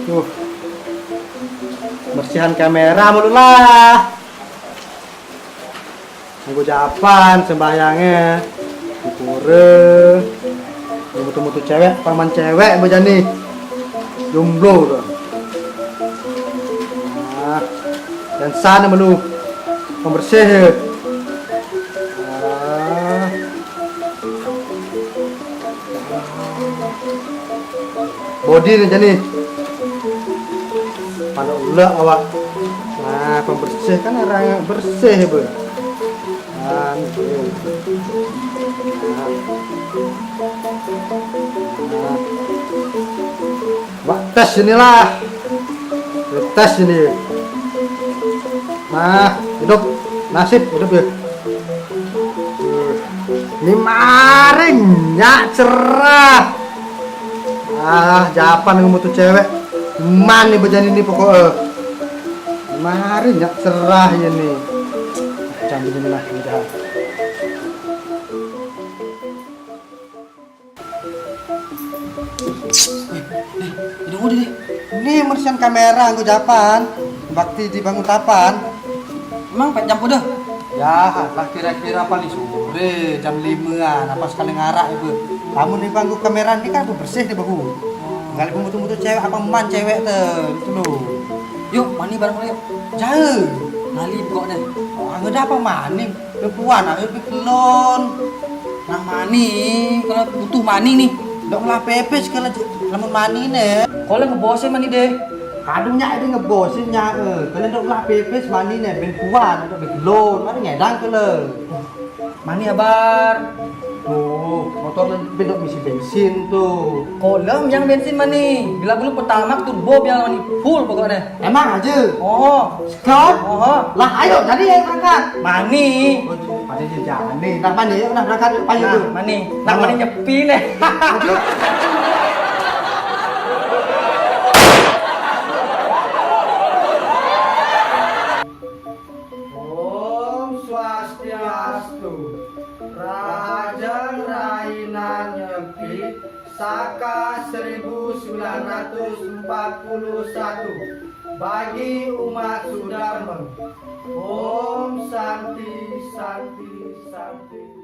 Tuh. Bersihan kamera mulu lah. Aku japan sembahyangnya. Dipure. Mutu-mutu cewek, paman cewek bejani. Jomblo tuh. Nah, dan sana menu pembersih. Body nih jadi pada ulah awak. Nah, pembersih kan orang bersih bu. Nah, tes inilah, tes ini. Nah, hidup nasib hidup ya. Ini maringnya cerah. Japan ngemutu cewek. Man nih bejani ini pokoknya. Maringnya cerah ya nih. Cantik ini lah jahat. Ini mersihan kamera aku Japan. Bakti di Bangun Tapan. Emang 4 jam udah? Ya, lah kira-kira paling sore jam 5-an apa sekali ngarak ibu. Kamu nih bangku kamera ini kan bersih nih bagus. Enggak lebih mutu-mutu cewek apa man cewek tuh itu loh. Yuk, mani bareng yuk. Jauh. Nali kok deh. Angga apa mani? Lepuan aku pelon. Nah mani, kalau butuh mani nih. Dok lah pepes kalau lamun mani nih. Kalau ngebosin mani deh. Kadungnya itu ngebosin nya kalau dok lah pepes mani nih ben puan dok pelon. Ada ngedang kalau. Mani abar. Tuh, motor bentuk misi bensin tuh. Kolem yang bensin mani. Bila dulu pertama turbo biar mani full pokoknya. Emang aja. Oh, Skop. oh. Lah ayo jadi yang berangkat. Mani. Pada dia jangan nih. Nak mani, nak berangkat yuk payu tuh. Mani. Nak mani nyepi nih. Om Swastiastu. Rajang Rainan Nyepi Saka 1941 bagi umat Sudarmeng. Om Santi Santi Santi.